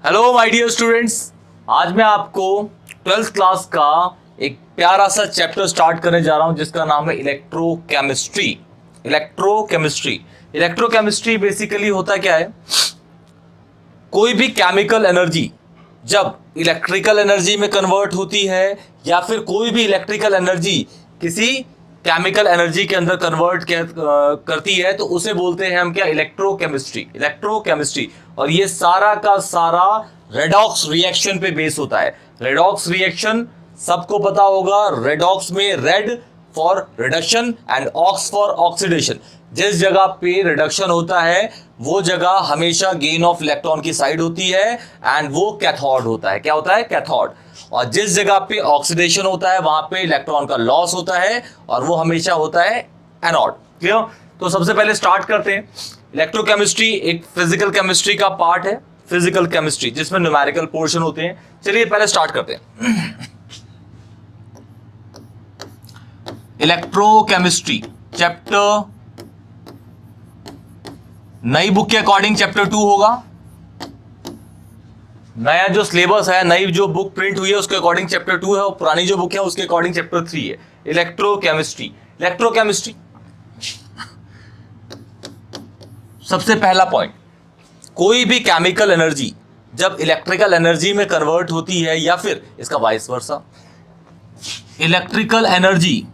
Hello my dear students, आज मैं आपको 12th क्लास का एक प्यारा सा चैप्टर स्टार्ट करने जा रहा हूं जिसका नाम है इलेक्ट्रोकेमिस्ट्री। इलेक्ट्रोकेमिस्ट्री बेसिकली होता क्या है, कोई भी केमिकल एनर्जी जब इलेक्ट्रिकल एनर्जी में कन्वर्ट होती है या फिर कोई भी इलेक्ट्रिकल एनर्जी किसी केमिकल एनर्जी के अंदर कन्वर्ट करती है तो उसे बोलते हैं हम क्या, इलेक्ट्रोकेमिस्ट्री। और ये सारा का सारा रेडॉक्स रिएक्शन पे बेस होता है। रेडॉक्स रिएक्शन सबको पता होगा, रेडॉक्स में red for reduction and ox for oxidation. जिस जगह पे रिडक्शन होता है वो जगह हमेशा गेन ऑफ इलेक्ट्रॉन की साइड होती है एंड वो कैथोड होता है। क्या होता है? कैथोड। और जिस जगह पे ऑक्सीडेशन होता है वहां पे इलेक्ट्रॉन का लॉस होता है और वो हमेशा होता है एनोड। क्लियर? तो सबसे पहले स्टार्ट करते हैं। इलेक्ट्रोकेमिस्ट्री एक फिजिकल केमिस्ट्री का पार्ट है, फिजिकल केमिस्ट्री जिसमें न्यूमेरिकल पोर्शन होते हैं। चलिए पहले स्टार्ट करते हैं। इलेक्ट्रोकेमिस्ट्री चैप्टर, नई बुक के अकॉर्डिंग चैप्टर 2 होगा। नया जो सिलेबस है, नई जो बुक प्रिंट हुई है उसके अकॉर्डिंग चैप्टर 2 है और पुरानी जो बुक है उसके अकॉर्डिंग चैप्टर 3 है। इलेक्ट्रोकेमिस्ट्री सबसे पहला पॉइंट, कोई भी केमिकल एनर्जी जब इलेक्ट्रिकल एनर्जी में कन्वर्ट होती है या फिर इसका vice versa, electrical energy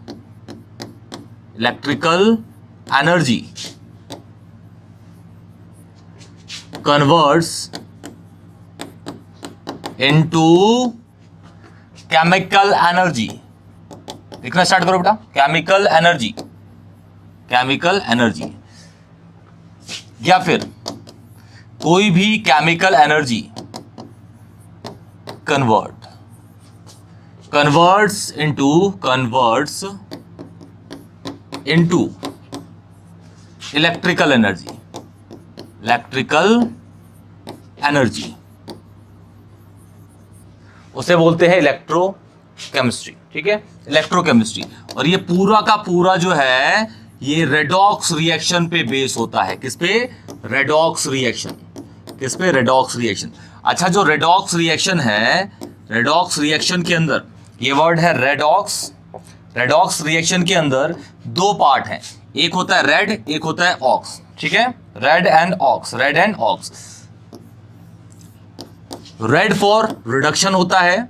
converts into chemical energy. लिखना स्टार्ट करो बेटा। केमिकल एनर्जी या फिर कोई भी chemical energy converts into electrical energy, उसे बोलते हैं इलेक्ट्रोकेमिस्ट्री। ठीक है, इलेक्ट्रोकेमिस्ट्री। और ये पूरा का पूरा जो है ये रेडॉक्स रिएक्शन पे बेस होता है। किस पे? Redox reaction. अच्छा, जो रेडॉक्स रिएक्शन है, रेडॉक्स रिएक्शन के अंदर ये वर्ड है रेडॉक्स। रेडॉक्स रिएक्शन के अंदर दो पार्ट हैं, एक होता है रेड, एक होता है ऑक्स। ठीक है, red and ox. Red for reduction होता है,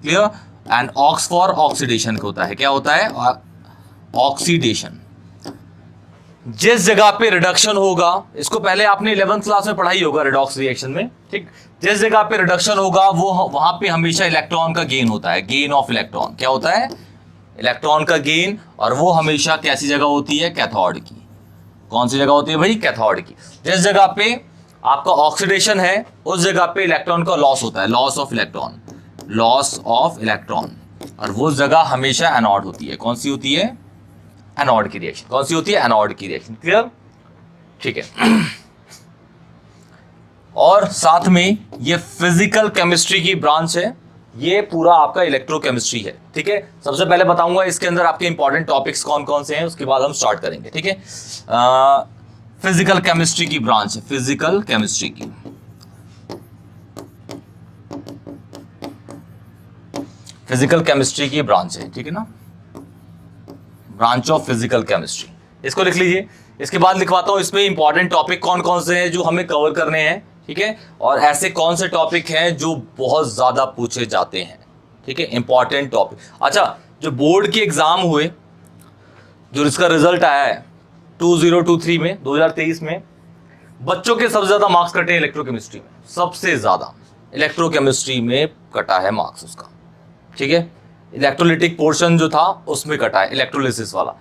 clear? And ox for oxidation होता है। क्या होता है? ऑक्सीडेशन। जिस जगह पे रिडक्शन होगा, इसको पहले आपने 11th क्लास में पढ़ाई होगा रेडॉक्स रिएक्शन में। ठीक, जिस जगह पे रिडक्शन होगा वो वहां पे हमेशा इलेक्ट्रॉन का गेन होता है, गेन ऑफ इलेक्ट्रॉन। क्या होता है? इलेक्ट्रॉन का गेन। और वो हमेशा कैसी जगह होती है? कैथोड की। कौन सी जगह होती है भाई? कैथोड की। जिस जगह पे आपका ऑक्सीडेशन है उस जगह पे इलेक्ट्रॉन का लॉस होता है, लॉस ऑफ इलेक्ट्रॉन। और वो जगह हमेशा एनोड होती है। कौन सी होती है? एनोड की रिएक्शन। क्लियर? ठीक है। और साथ में ये फिजिकल केमिस्ट्री की ब्रांच है, ये पूरा आपका इलेक्ट्रोकेमिस्ट्री है। ठीक है, सबसे पहले बताऊंगा इसके अंदर आपके इंपॉर्टेंट टॉपिक्स कौन कौन से हैं, उसके बाद हम स्टार्ट करेंगे। ठीक है, फिजिकल केमिस्ट्री की ब्रांच है, फिजिकल केमिस्ट्री की ब्रांच है। ठीक है ना, ब्रांच ऑफ फिजिकल केमिस्ट्री, इसको लिख लीजिए। इसके बाद लिखवाता हूं इसमें इंपॉर्टेंट टॉपिक कौन कौन से हैं जो हमें कवर करने हैं। ठीक है, और ऐसे कौन से टॉपिक हैं जो बहुत ज्यादा पूछे जाते हैं। ठीक है, इंपॉर्टेंट टॉपिक। अच्छा, जो बोर्ड के एग्जाम हुए, जो इसका रिजल्ट आया है 2023 में, 2023 में, बच्चों के सबसे ज्यादा मार्क्स कटे इलेक्ट्रोकेमिस्ट्री में। सबसे ज्यादा इलेक्ट्रोकेमिस्ट्री में कटा है मार्क्स उसका। ठीक है, इलेक्ट्रोलिटिक पोर्शन जो था उसमें कटा है, इलेक्ट्रोलिसिस वाला।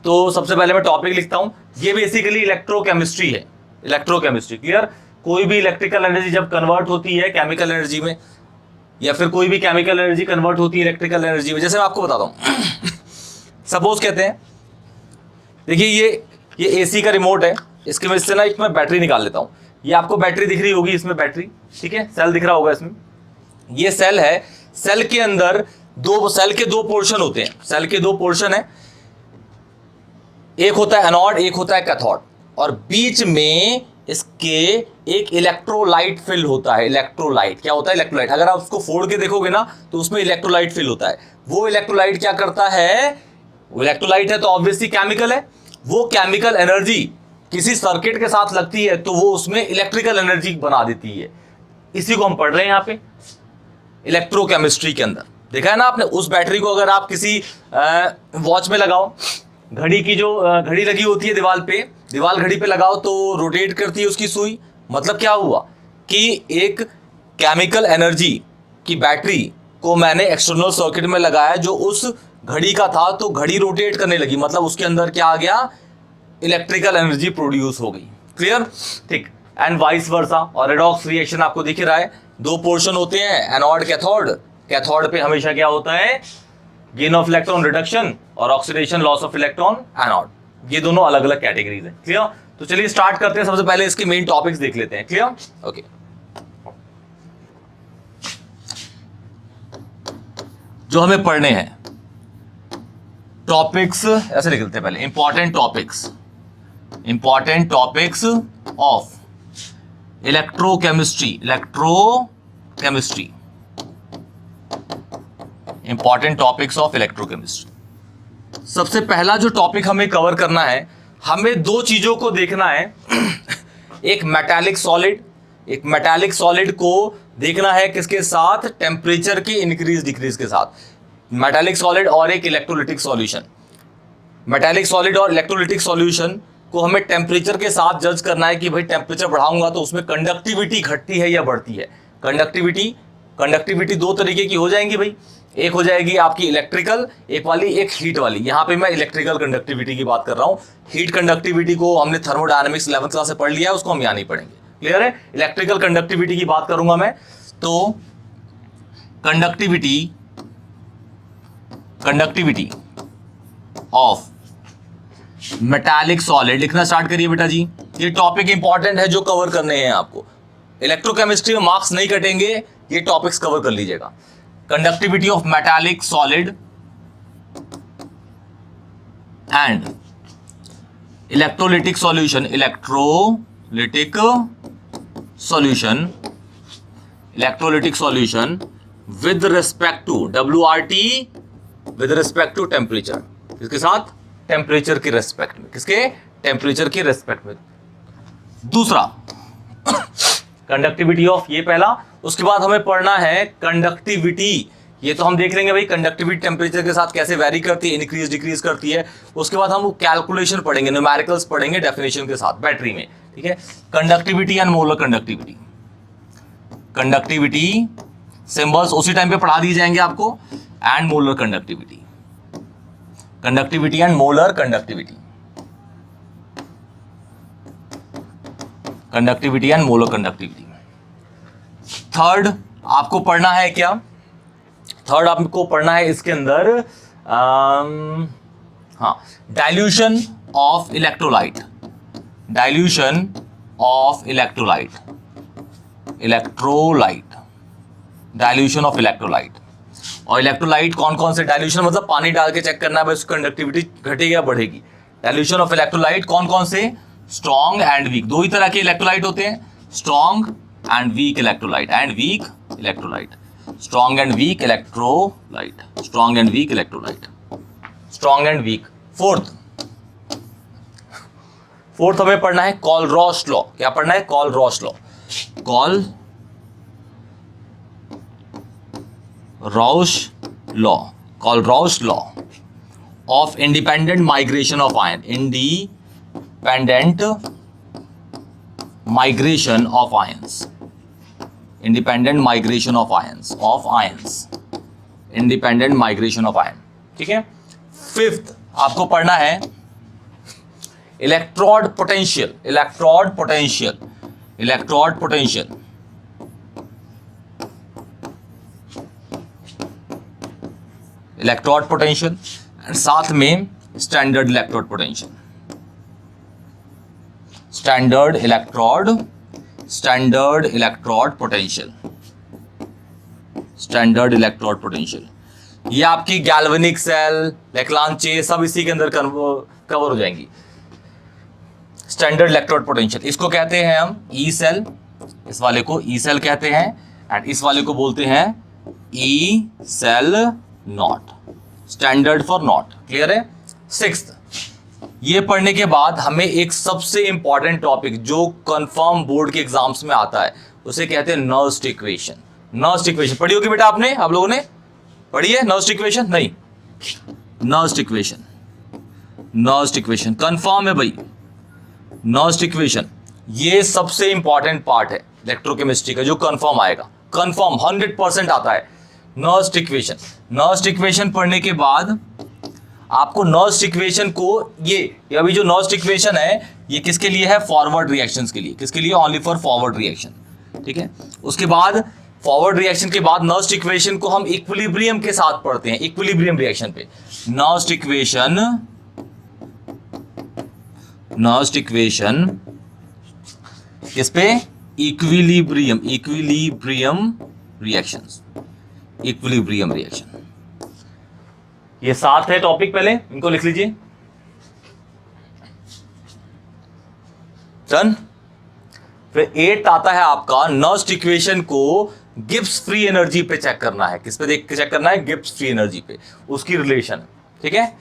तो सबसे पहले मैं टॉपिक लिखता हूं, ये बेसिकली इलेक्ट्रोकेमिस्ट्री है। क्लियर? कोई भी इलेक्ट्रिकल एनर्जी जब कन्वर्ट होती है केमिकल एनर्जी में, या फिर कोई भी केमिकल एनर्जी कन्वर्ट होती है इलेक्ट्रिकल एनर्जी में, जैसे मैं आपको बताता हूं। सपोज कहते हैं, देखिए ये एसी का रिमोट है, इसके वजह से ना एक मैं बैटरी निकाल लेता हूं। ये आपको बैटरी दिख रही होगी, इसमें बैटरी, ठीक है, सेल दिख रहा होगा इसमें। ये सेल है, सेल के अंदर सेल के दो पोर्शन होते हैं, सेल के दो पोर्शन है, एक होता है एनोड, एक होता है कैथोड, और बीच में इसके एक इलेक्ट्रोलाइट फिल होता है। इलेक्ट्रोलाइट क्या होता है? इलेक्ट्रोलाइट। अगर आप उसको फोड़ के देखोगे ना तो उसमें इलेक्ट्रोलाइट फिल होता है। वो इलेक्ट्रोलाइट क्या करता है? इलेक्ट्रोलाइट है तो ऑब्वियसली केमिकल है। वो केमिकल एनर्जी किसी सर्किट के साथ लगती है तो वो उसमें इलेक्ट्रिकल एनर्जी बना देती है। इसी को हम पढ़ रहे हैं यहाँ पे इलेक्ट्रोकेमिस्ट्री के अंदर। देखा है ना आपने? उस बैटरी को अगर आप किसी वॉच में लगाओ, घड़ी की जो घड़ी लगी होती है दीवार पे, दीवार घड़ी पे लगाओ तो रोटेट करती है उसकी सुई। मतलब क्या हुआ कि एक केमिकल एनर्जी की बैटरी को मैंने एक्सटर्नल सर्किट में लगाया जो उस घड़ी का था, तो घड़ी रोटेट करने लगी। मतलब उसके अंदर क्या आ गया? इलेक्ट्रिकल एनर्जी प्रोड्यूस हो गई। क्लियर? ठीक। And vice versa. और रेडॉक्स रिएक्शन आपको दिख रहा है, दो पोर्शन होते हैं, एनोड कैथोड। कैथोड पे हमेशा क्या होता है? गेन ऑफ इलेक्ट्रॉन रिडक्शन और oxidation loss of electron anode. ये दोनों अलग अलग कैटेगरीज है। क्लियर? तो चलिए स्टार्ट करते हैं। सबसे पहले इसके मेन टॉपिक्स देख लेते हैं। क्लियर? ओके। जो हमें पढ़ने हैं टॉपिक्स ऐसे लिख लेते हैं पहले। Important topics of electrochemistry. Important topics of electrochemistry. सबसे पहला जो टॉपिक हमें कवर करना है, हमें दो चीजों को देखना है। एक मेटालिक सॉलिड को देखना है किसके साथ? टेम्परेचर के इंक्रीज डिक्रीज के साथ। मेटालिक सॉलिड और एक इलेक्ट्रोलिटिक सॉल्यूशन। मेटालिक सॉलिड और इलेक्ट्रोलिटिक सॉल्यूशन को हमें टेम्परेचर के साथ जज करना है कि भाई टेम्परेचर बढ़ाऊंगा तो उसमें कंडक्टिविटी घटती है या बढ़ती है। कंडक्टिविटी दो तरीके की हो जाएंगी भाई। एक हो जाएगी आपकी इलेक्ट्रिकल, एक हीट वाली। यहां पे मैं इलेक्ट्रिकल कंडक्टिविटी की बात कर रहा हूं। हीट कंडक्टिविटी को हमने थर्मोडायनामिक्स 11th क्लास से पढ़ लिया है, उसको हम यहां नहीं पढ़ेंगे। क्लियर है? इलेक्ट्रिकल कंडक्टिविटी की बात करूंगा मैं। तो कंडक्टिविटी ऑफ मेटालिक सॉलिड लिखना स्टार्ट करिए बेटा जी। ये टॉपिक इंपॉर्टेंट है जो कवर करने हैं आपको। इलेक्ट्रोकेमिस्ट्री में मार्क्स नहीं कटेंगे, ये टॉपिक्स कवर कर लीजिएगा। Conductivity of metallic solid and electrolytic solution. Electrolytic solution with respect to WRT, with respect to temperature. किसके साथ? टेम्परेचर के रेस्पेक्ट में। किसके? टेम्परेचर के रेस्पेक्ट में। दूसरा कंडक्टिविटी ऑफ, ये पहला। उसके बाद हमें पढ़ना है कंडक्टिविटी। ये तो हम देख लेंगे भाई कंडक्टिविटी टेम्परेचर के साथ कैसे वेरी करती है, इंक्रीज डिक्रीज करती है। उसके बाद हम कैलकुलेशन पढ़ेंगे, न्यूमेरिकल्स पढ़ेंगे डेफिनेशन के साथ बैटरी में। ठीक है? Conductivity and molar conductivity symbols उसी टाइम पे पढ़ा दिए जाएंगे आपको। And molar conductivity and molar conductivity and molar conductivity. Third आपको पढ़ना है क्या? थर्ड आपको पढ़ना है इसके अंदर डाइल्यूशन ऑफ इलेक्ट्रोलाइट। और इलेक्ट्रोलाइट कौन कौन से डाइल्यूशन, मतलब पानी डाल के चेक करना है भाई उसकी कंडक्टिविटी घटेगी या बढ़ेगी। डाइल्यूशन ऑफ इलेक्ट्रोलाइट कौन कौन से? Strong and weak. दो ही तरह के इलेक्ट्रोलाइट होते हैं, strong and weak electrolyte. Strong and weak. Fourth हमें पढ़ना है कॉलरॉश लॉ। क्या पढ़ना है? Kohlrausch law of independent migration of ion. Independent migration of ions. ठीक है? फिफ्थ आपको पढ़ना है इलेक्ट्रोड पोटेंशियल। एंड साथ में स्टैंडर्ड इलेक्ट्रोड पोटेंशियल। ये आपकी गैल्वेनिक सेल, लेक्लांचे सब इसी के अंदर कवर हो जाएंगी। स्टैंडर्ड इलेक्ट्रोड पोटेंशियल, इसको कहते हैं हम ई सेल, इस वाले को ई सेल कहते हैं, एंड इस वाले को बोलते हैं E cell naught, standard for naught. Clear है? सिक्स्थ, ये पढ़ने के बाद हमें एक सबसे इंपॉर्टेंट टॉपिक जो कंफर्म बोर्ड के एग्जाम्स में आता है उसे कहते हैं नर्स्ट इक्वेशन। नर्स्ट इक्वेशन पढ़ी होगी बेटा आपने, आप लोगों ने पढ़ी है नर्स्ट इक्वेशन? नहीं, Nernst equation, Nernst equation confirm है भाई। नर्स्ट इक्वेशन ये सबसे इंपॉर्टेंट पार्ट है इलेक्ट्रोकेमिस्ट्री का जो कंफर्म आएगा, कंफर्म 100% आता है नर्स्ट इक्वेशन। नर्स्ट इक्वेशन पढ़ने के बाद आपको नर्स्ट इक्वेशन को ये अभी जो नर्स्ट इक्वेशन है ये किसके लिए है? फॉरवर्ड रिएक्शंस के लिए। किसके लिए? Only for forward reaction. ठीक है, उसके बाद फॉरवर्ड रिएक्शन के बाद नर्स्ट इक्वेशन को हम इक्विलिब्रियम के साथ पढ़ते हैं, इक्विलिब्रियम रिएक्शन पे। नर्स्ट इक्वेशन किस पे? Equilibrium, equilibrium reactions, equilibrium reaction. ये 7 है टॉपिक, पहले इनको लिख लीजिए। डन। फिर 8 आता है आपका नर्स्ट इक्वेशन को गिब्स फ्री एनर्जी पे चेक करना है। किस पे देख के चेक करना है? गिब्स फ्री एनर्जी पे, उसकी रिलेशन। ठीक है,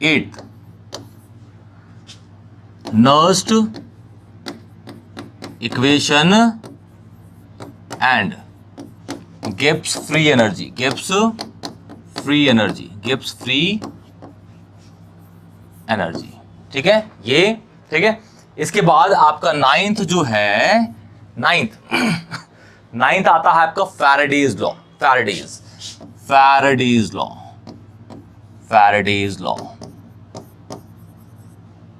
8 Nernst equation and Gibbs free energy, Gibbs free energy, Gibbs free energy. ठीक है, ये ठीक है। इसके बाद आपका 9th जो है, 9th आता है आपका Faraday's law, Faraday's law, Faraday's law,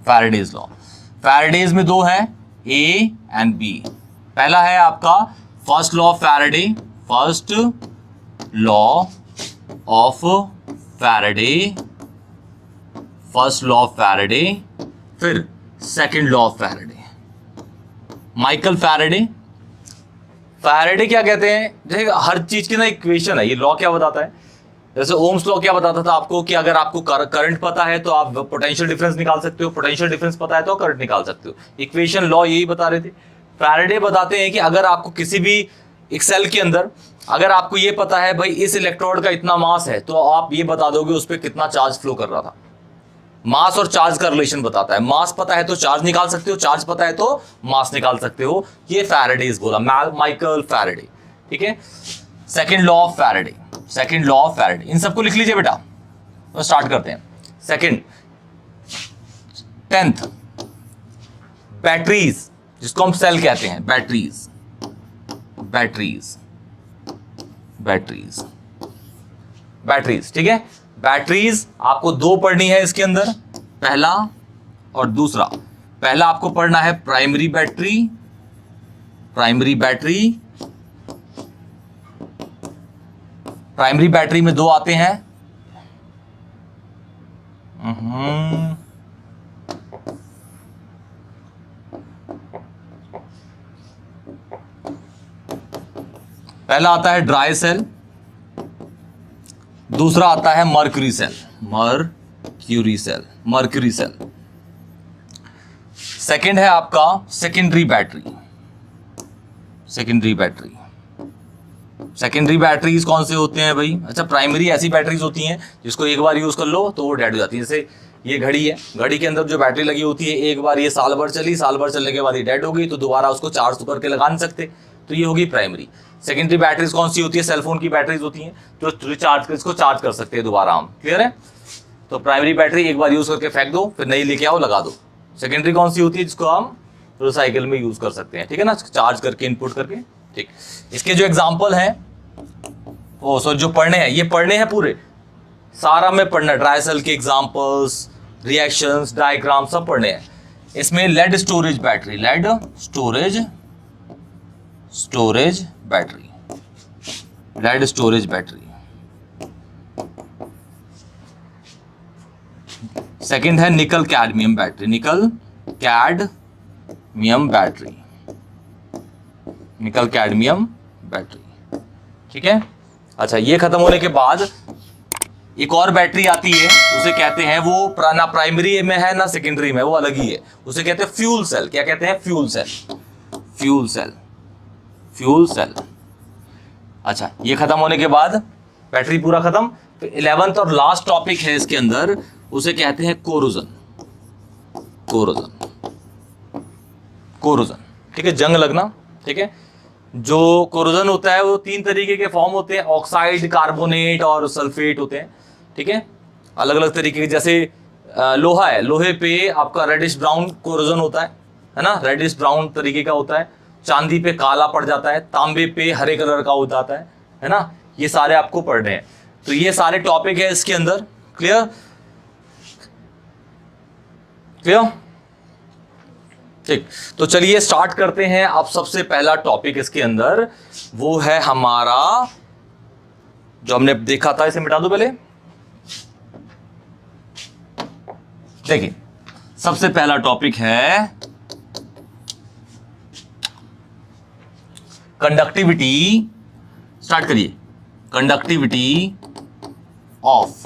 Faraday's law. Faraday's में 2 है, ए एंड बी। पहला है आपका first law of Faraday, first law of Faraday, first law of Faraday, फिर second law of Faraday, Michael Faraday. Faraday क्या कहते हैं? जैसे हर चीज की ना इक्वेशन है, ये लॉ क्या बताता है? जैसे ओम्स लॉ क्या बताता था आपको कि अगर आपको करंट पता है तो आप पोटेंशियल डिफरेंस निकाल सकते हो, पोटेंशियल डिफरेंस पता है तो करंट निकाल सकते हो। इक्वेशन लॉ यही बता रहे थे। फैराडे बताते हैं कि अगर आपको किसी भी एक सेल के अंदर अगर आपको ये पता है भाई इस इलेक्ट्रोड का इतना मास है, तो आप ये बता दोगे उस पर कितना चार्ज फ्लो कर रहा था। मास और चार्ज का रिलेशन बताता है। मास पता है तो चार्ज निकाल सकते हो, चार्ज पता है तो मास निकाल सकते हो। ये फैराडेज बोला, माइकल फैराडे। ठीक है, second law of Faraday, second law of Faraday. इन सबको लिख लीजिए बेटा, तो स्टार्ट करते हैं। सेकंड, 10th बैटरीज, जिसको हम सेल कहते हैं, बैटरीज, बैटरीज, बैटरीज, बैटरीज। ठीक है, बैटरीज आपको 2 पढ़नी है इसके अंदर, पहला और दूसरा। पहला आपको पढ़ना है primary battery, primary battery. Primary battery में 2 आते हैं, पहला आता है ड्राई सेल, दूसरा आता है mercury cell, mercury cell, mercury cell. Second है आपका secondary battery, secondary battery. Secondary batteries कौन से होते हैं भाई? अच्छा, प्राइमरी ऐसी बैटरीज होती हैं जिसको एक बार यूज कर लो तो वो डेड हो जाती है। जैसे ये घड़ी है, घड़ी के अंदर जो बैटरी लगी होती है, एक बार ये साल भर चली, साल भर चलने के बाद ये डेड हो गई, तो दोबारा उसको चार्ज तो करके लगा नहीं सकते, तो ये होगी प्राइमरी। सेकेंडरी बैटरीज कौन सी होती है? सेलफोन की बैटरीज होती हैं जो रिचार्ज कर, इसको चार्ज कर सकते हैं दोबारा हम। क्लियर है? तो प्राइमरी बैटरी एक बार यूज करके फेंक दो, फिर नई लेके आओ, लगा दो। सेकेंडरी कौन सी होती है? जिसको हम रिसाइकिल में यूज कर सकते हैं। ठीक है ना, चार्ज करके, इनपुट करके। ठीक, इसके जो एग्जाम्पल हैं, ओ सॉरी, जो पढ़ने हैं, ये पढ़ने हैं पूरे, सारा में पढ़ना, ड्राई सेल के एग्जाम्पल्स, रिएक्शंस, डायग्राम सब पढ़ने हैं। इसमें lead storage battery, lead storage battery, lead storage battery. Second है nickel cadmium battery, nickel cadmium battery, nickel cadmium battery. ठीक है, अच्छा, ये खत्म होने के बाद एक और बैटरी आती है, उसे कहते हैं, वो ना प्राइमरी में है ना सेकेंडरी में, वो अलग ही है, उसे कहते हैं फ्यूल सेल। क्या कहते हैं? Fuel cell, fuel cell, fuel cell. अच्छा, ये खत्म होने के बाद बैटरी पूरा खत्म, तो 11th और लास्ट टॉपिक है इसके अंदर, उसे कहते हैं कोरोजन। कोरोजन, कोरोजन, ठीक है, जंग लगना। ठीक है, जो कोरोजन होता है वो 3 तरीके के फॉर्म होते हैं, ऑक्साइड, कार्बोनेट और सल्फेट होते हैं। ठीक है, अलग अलग तरीके के, जैसे लोहा है, लोहे पे आपका रेडिश ब्राउन कोरोजन होता है ना, रेडिश ब्राउन तरीके का होता है। चांदी पे काला पड़ जाता है, तांबे पे हरे कलर का हो जाता है ना। ये सारे आपको पढ़ने हैं, तो ये सारे टॉपिक है इसके अंदर। क्लियर? क्लियर? ठीक, तो चलिए स्टार्ट करते हैं। अब सबसे पहला टॉपिक इसके अंदर वो है हमारा, जो हमने देखा था, इसे मिटा दो पहले। देखिए, सबसे पहला टॉपिक है कंडक्टिविटी। स्टार्ट करिए। Conductivity of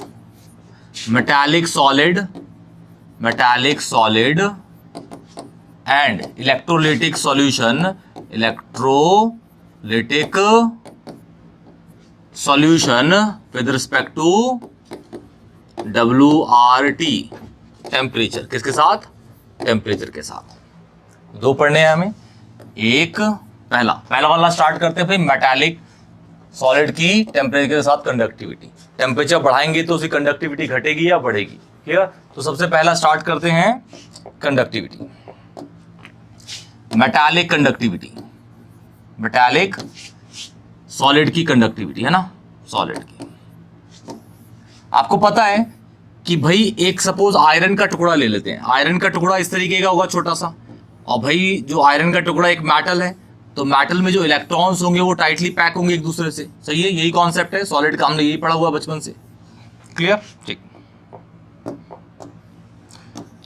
metallic solid, metallic solid and electrolytic solution, electrolytic solution with respect to WRT, temperature. किसके साथ? टेम्परेचर के साथ। 2 पढ़ने हैं हमें। एक पहला वाला स्टार्ट करते हैं भाई, मेटालिक सॉलिड की टेम्परेचर के साथ कंडक्टिविटी। टेम्परेचर बढ़ाएंगे तो उसकी कंडक्टिविटी घटेगी या बढ़ेगी? क्लियर? तो सबसे पहला स्टार्ट करते हैं conductivity, metallic conductivity, metallic solid की कंडक्टिविटी, है ना, सॉलिड की। आपको पता है कि भाई एक सपोज आयरन का टुकड़ा ले लेते हैं। आयरन का टुकड़ा इस तरीके का होगा, छोटा सा, और भाई जो आयरन का टुकड़ा एक मेटल है, तो मेटल में जो इलेक्ट्रॉन्स होंगे वो टाइटली पैक होंगे एक दूसरे से। सही है, यही कॉन्सेप्ट है सॉलिड का, हमने यही पढ़ा हुआ बचपन से। क्लियर? ठीक,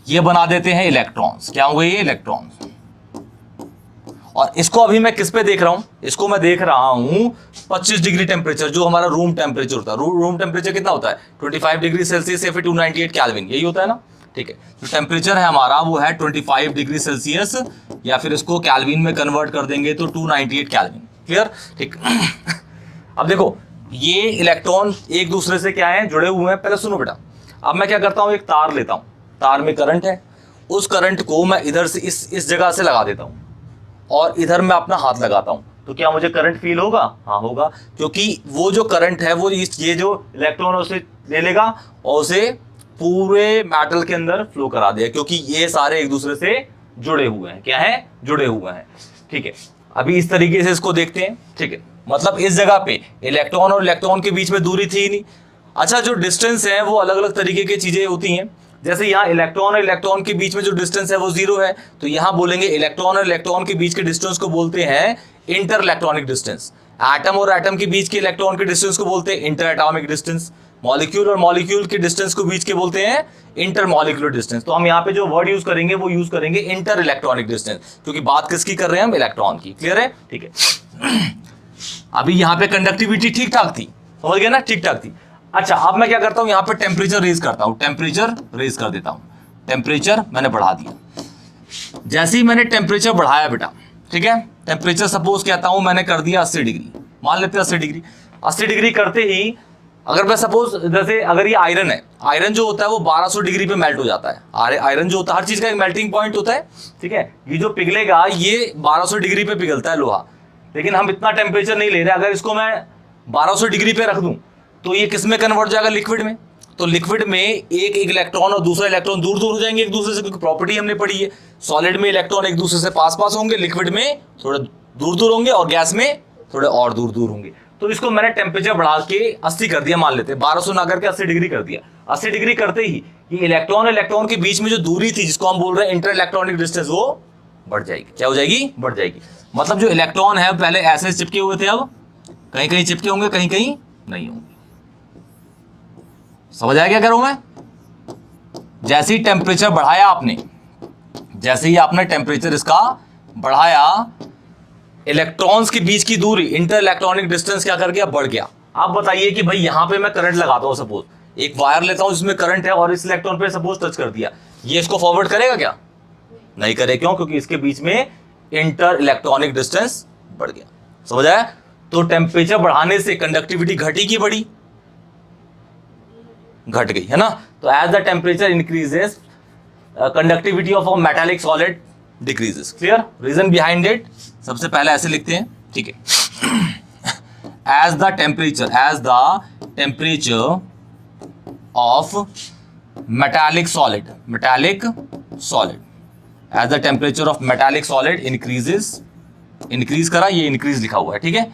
ये बना देते हैं इलेक्ट्रॉन्स। क्या होंगे ये? इलेक्ट्रॉन्स। और इसको अभी मैं किस पे देख रहा हूं? इसको मैं देख रहा हूं 25 डिग्री टेम्परेचर, जो हमारा रूम टेम्परेचर होता है। रूम टेम्परेचर कितना होता है? 25 डिग्री सेल्सियस या फिर 298 केल्विन, यही होता है ना। ठीक है, जो टेम्परेचर है हमारा वो है 25 डिग्री सेल्सियस, या फिर इसको केल्विन में कन्वर्ट कर देंगे तो 298 केल्विन। क्लियर? ठीक। अब देखो, ये इलेक्ट्रॉन एक दूसरे से क्या है? जुड़े हुए हैं। पहले सुनो बेटा, अब मैं क्या करता हूं, एक तार लेता हूं, तार में करंट है, उस करंट को मैं इधर से इस जगह से लगा देता हूं, और इधर मैं अपना हाथ लगाता हूं, तो क्या मुझे करंट फील होगा? हाँ होगा, क्योंकि वो जो करंट है वो ये जो इलेक्ट्रॉन उसे ले लेगा और उसे पूरे मेटल के अंदर फ्लो करा देगा, क्योंकि ये सारे एक दूसरे से जुड़े हुए हैं। क्या है? जुड़े हुए हैं। ठीक है, अभी इस तरीके से इसको देखते हैं। ठीक है, मतलब इस जगह पे इलेक्ट्रॉन और इलेक्ट्रॉन के बीच में दूरी थी ही नहीं। अच्छा, जो डिस्टेंस है वो अलग अलग तरीके की चीजें होती हैं। जैसे यहाँ इलेक्ट्रॉन और इलेक्ट्रॉन के बीच में जो डिस्टेंस है वो 0 है, तो यहाँ बोलेंगे इलेक्ट्रॉन और इलेक्ट्रॉन के बीच के डिस्टेंस को बोलते हैं इंटर इलेक्ट्रॉनिक डिस्टेंस। एटम और एटम के बीच के इलेक्ट्रॉन के डिस्टेंस को बोलते हैं इंटर एटॉमिक डिस्टेंस। मॉलिक्यूल और मॉलिक्यूल के डिस्टेंस को बीच के बोलते हैं इंटर मॉलिक्यूलर डिस्टेंस। तो हम यहाँ पे जो वर्ड यूज करेंगे वो यूज करेंगे इंटर इलेक्ट्रॉनिक डिस्टेंस, क्योंकि बात किसकी कर रहे हैं हम? इलेक्ट्रॉन की। क्लियर है? ठीक है। अभी यहाँ पे कंडक्टिविटी ठीक ठाक थी, समझ गए ना? ठीक ठाक थी। अच्छा, अब मैं क्या करता हूं, यहां पे टेम्परेचर रेज करता हूं, टेम्परेचर रेज कर देता हूं। टेम्परेचर मैंने बढ़ा दिया। जैसे ही मैंने टेम्परेचर बढ़ाया बेटा, ठीक है, टेम्परेचर सपोज कहता हूं मैंने कर दिया 80 डिग्री, मान लेते हैं 80 डिग्री। 80 डिग्री करते ही अगर मैं सपोज, जैसे अगर ये आयरन है, आयरन जो होता है वो 1200 डिग्री पे मेल्ट हो जाता है। आयरन जो होता है, हर चीज का एक मेल्टिंग पॉइंट होता है। ठीक है, ये जो पिघलेगा ये 1200 डिग्री पे पिघलता है लोहा, लेकिन हम इतना टेम्परेचर नहीं ले रहे। अगर इसको मैं 1200 डिग्री पे रख दूं तो ये किस में कन्वर्ट हो जाएगा? लिक्विड में। तो लिक्विड में एक इलेक्ट्रॉन और दूसरा इलेक्ट्रॉन दूर दूर हो जाएंगे एक दूसरे से, क्योंकि प्रॉपर्टी हमने पढ़ी है। सॉलिड में इलेक्ट्रॉन एक दूसरे से पास पास होंगे, लिक्विड में थोड़े दूर दूर होंगे, और गैस में थोड़े और दूर दूर होंगे। तो इसको मैंने टेम्परेचर बढ़ा के 80 कर दिया, मान लेते हैं 1200 ना करके 80 डिग्री कर दिया। 80 डिग्री करते ही ये इलेक्ट्रॉन और इलेक्ट्रॉन के बीच में जो दूरी थी, जिसको हम बोल रहे हैं इंटर इलेक्ट्रॉनिक डिस्टेंस, वो बढ़ जाएगी। क्या हो जाएगी? बढ़ जाएगी। मतलब जो इलेक्ट्रॉन है पहले ऐसे चिपके हुए थे, अब कहीं कहीं चिपके होंगे, कहीं कहीं नहीं होंगे। समझ आया क्या कर रहा हूं मैं? जैसे ही टेम्परेचर बढ़ाया आपने, जैसे ही आपने टेम्परेचर इसका बढ़ाया, इलेक्ट्रॉन्स के बीच की दूरी, इंटर इलेक्ट्रॉनिक डिस्टेंस क्या कर गया? बढ़ गया। आप बताइए कि भाई यहां पे मैं करंट लगाता हूं, सपोज एक वायर लेता हूं जिसमें करंट है और इस इलेक्ट्रॉन पे सपोज टच कर दिया, ये इसको फॉरवर्ड करेगा क्या? नहीं करे। क्यों? क्योंकि इसके बीच में इंटर इलेक्ट्रॉनिक डिस्टेंस बढ़ गया। समझ आया? तो टेम्परेचर बढ़ाने से कंडक्टिविटी घटी की बढ़ी? घट गई, है ना। तो as the temperature increases conductivity of a metallic solid decreases. Clear? Reason behind it सबसे पहले ऐसे लिखते हैं, ठीक है। As the temperature of metallic solid as the temperature of metallic solid increases, increase करा, ये इंक्रीज लिखा हुआ है, ठीक है।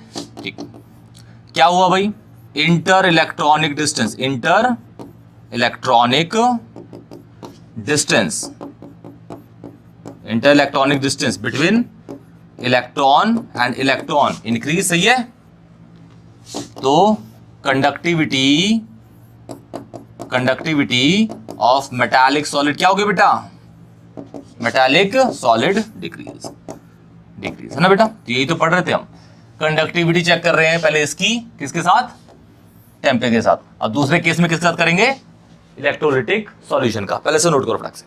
ठीक, क्या हुआ भाई? Inter electronic distance between electron and electron increase, सही है। तो कंडक्टिविटी ऑफ मेटालिक सॉलिड क्या होगी बेटा? मेटालिक सॉलिड डिक्रीज, है ना बेटा। तो यही तो पढ़ रहे थे हम। कंडक्टिविटी चेक कर रहे हैं पहले इसकी, किसके साथ? टेम्परेचर के साथ। अब दूसरे केस में किसके साथ करेंगे? इलेक्ट्रोलिटिक सॉल्यूशन का। पहले से नोट करो फटाक से।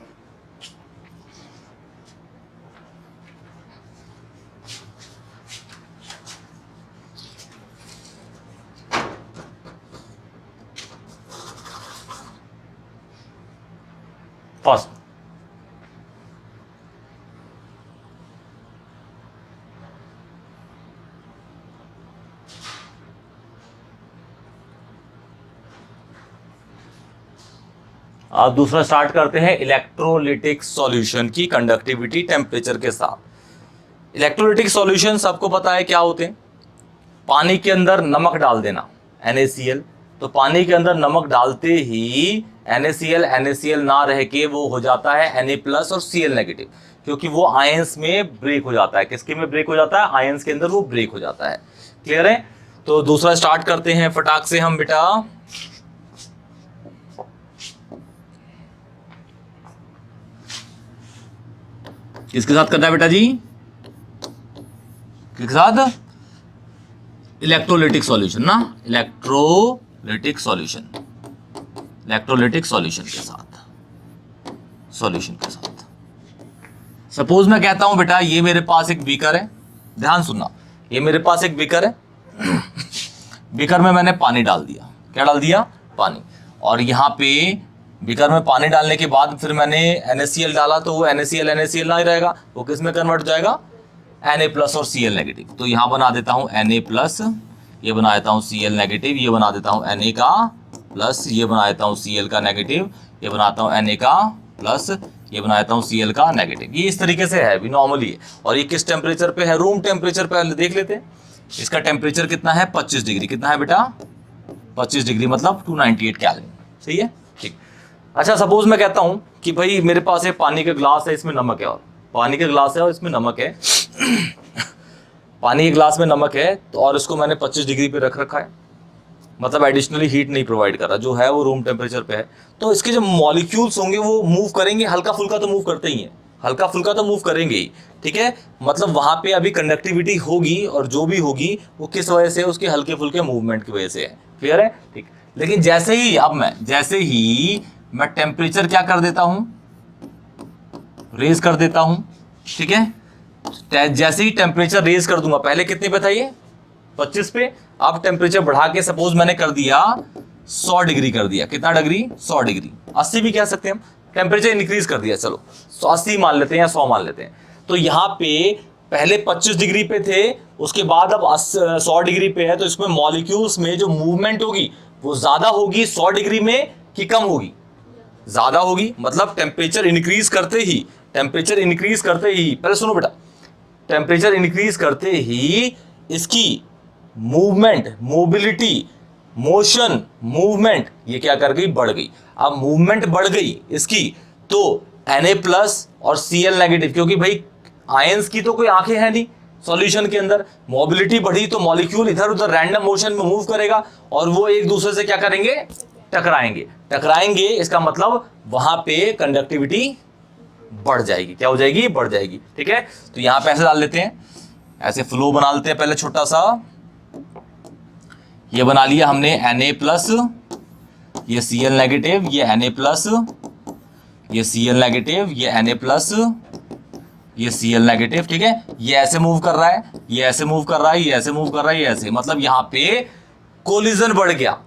फर्स्ट, अब दूसरा स्टार्ट करते हैं इलेक्ट्रोलिटिक सॉल्यूशन की कंडक्टिविटी टेम्परेचर के साथ। इलेक्ट्रोलिटिक सॉल्यूशन सबको पता है क्या होते हैं। पानी के अंदर नमक डाल देना, NaCl। तो पानी के अंदर नमक डालते ही NaCl ना रह के वो हो जाता है Na+ और Cl नेगेटिव, क्योंकि वो आयंस में ब्रेक हो जाता है। किसके में ब्रेक हो जाता है? आयंस के अंदर वो ब्रेक हो जाता है। क्लियर है? तो दूसरा स्टार्ट करते हैं फटाक से हम बेटा। किसके साथ करना है बेटा जी? किसके साथ? इलेक्ट्रोलिटिक सॉल्यूशन ना, इलेक्ट्रोलिटिक सॉल्यूशन के साथ। सपोज मैं कहता हूं बेटा ये मेरे पास एक बीकर है, ध्यान सुनना, ये मेरे पास एक बीकर है। बीकर में मैंने पानी डाल दिया। क्या डाल दिया? पानी। और यहां पे बीकर में पानी डालने के बाद फिर मैंने NaCl डाला, तो वो NaCl ना ही रहेगा, वो किस में कन्वर्ट हो जाएगा? Na+ और Cl नेगेटिव। तो यहां बना देता हूं Na+, ये बना देता हूं Cl नेगेटिव, ये बना देता हूं Na का प्लस, ये बना देता हूं Cl का नेगेटिव, ये बनाता हूं Na का प्लस, ये बना देता हूं Cl का नेगेटिव। ये इस तरीके से है भी नॉर्मली है। और ये किस टेम्परेचर पे है? रूम टेम्परेचर पे देख लेते हैं। इसका टेम्परेचर कितना है? 25 डिग्री। कितना है बेटा? 25 डिग्री, मतलब 298 केल्विन। सही है, ठीक। अच्छा, सपोज मैं कहता हूं कि भाई मेरे पास एक पानी का ग्लास है, इसमें नमक है, और पानी का ग्लास है और इसमें नमक है। पानी के ग्लास में नमक है तो, और इसको मैंने 25 डिग्री पे रख रखा है, मतलब एडिशनली हीट नहीं प्रोवाइड कर रहा, जो है वो रूम टेम्परेचर पे है। तो इसके जो मॉलिक्यूल्स होंगे वो मूव करेंगे, हल्का फुल्का तो मूव करते ही हैं, हल्का फुल्का तो मूव करेंगे ही, ठीक है। मतलब वहां पे अभी कंडक्टिविटी होगी, और जो भी होगी वो किस वजह से? उसके हल्के फुल्के मूवमेंट की वजह से है। क्लियर है? ठीक। लेकिन जैसे ही मैं टेम्परेचर क्या कर देता हूं? रेज कर देता हूं, ठीक है। जैसे ही टेम्परेचर रेज कर दूंगा, पहले कितने पे था ये? 25 पे। अब टेम्परेचर बढ़ा के सपोज मैंने कर दिया 100 डिग्री कर दिया। कितना डिग्री? 100 डिग्री, 80 भी कह सकते हैं हम। टेम्परेचर इंक्रीज कर दिया, चलो 80 मान लेते हैं या 100 मान लेते हैं। तो यहाँ पे पहले 25 डिग्री पे थे, उसके बाद अब 100 डिग्री पे है। तो इसमें मॉलिक्यूल्स में जो मूवमेंट होगी वो ज्यादा होगी 100 डिग्री में कि कम होगी? ज्यादा होगी। मतलब टेम्परेचर इंक्रीज करते ही, पहले सुनो बेटा, टेम्परेचर इंक्रीज करते ही इसकी मूवमेंट, मोबिलिटी, मोशन, मूवमेंट, ये क्या कर गई? बढ़ गई। अब मूवमेंट बढ़ गई इसकी, तो Na+ और Cl नेगेटिव, क्योंकि भाई आयंस की तो कोई आंखें हैं नहीं सॉल्यूशन के अंदर। मोबिलिटी बढ़ी तो मॉलिक्यूल इधर उधर रैंडम मोशन में मूव करेगा, और वो एक दूसरे से क्या करेंगे? टकराएंगे। इसका मतलब वहां पे कंडक्टिविटी बढ़ जाएगी। क्या हो जाएगी? बढ़ जाएगी, ठीक है। तो यहां पे ऐसे डाल लेते हैं, ऐसे फ्लो बना लेते हैं। पहले छोटा सा ये बना लिया हमने Na+, ये Cl नेगेटिव, ये Na प्लस, ये Cl नेगेटिव, ये Na प्लस, ये Cl नेगेटिव, ठीक है। ये ऐसे मूव कर रहा है, ये ऐसे मूव कर रहा है, ये ऐसे मूव कर रहा है, ये ऐसे, मतलब यहाँ पे कोलिजन बढ़ गया।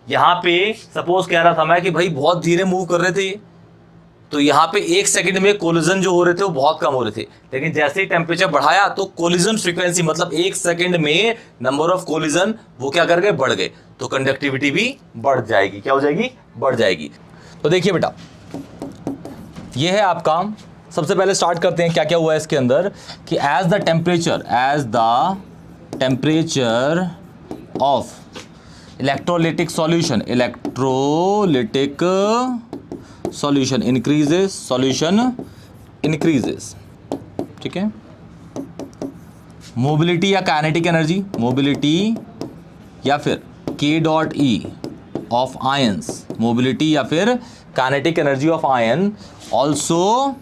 यहाँ पे सपोज कह रहा था मैं कि भाई बहुत धीरे मूव कर रहे थे, तो यहाँ पे 1 सेकंड में कोलिजन जो हो रहे थे वो बहुत कम हो रहे थे, लेकिन जैसे ही टेम्परेचर बढ़ाया तो कोलिजन फ्रीक्वेंसी, मतलब 1 सेकंड में नंबर ऑफ कोलिजन वो क्या कर गए, बढ़ गए, तो कंडक्टिविटी भी बढ़ जाएगी। क्या हो जाएगी, बढ़ जाएगी। तो देखिए बेटा, ये है आपका, सबसे पहले स्टार्ट करते हैं क्या क्या हुआ है इसके अंदर, कि as the temperature of electrolytic solution increases, ठीक है। मोबिलिटी या काइनेटिक एनर्जी, मोबिलिटी या फिर K dot E of ions, mobility या फिर kinetic energy of ion also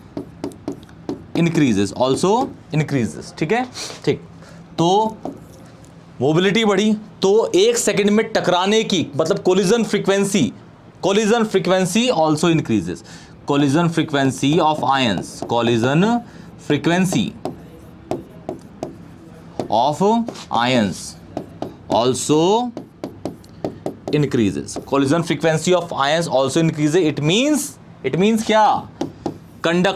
increases, ठीक है, ठीक। तो मोबिलिटी बढ़ी तो 1 सेकंड में टकराने की, मतलब collision frequency also increases, collision frequency of ions, collision frequency of ions also increases, collision frequency of ions also increases. It means क्या, कंडक्ट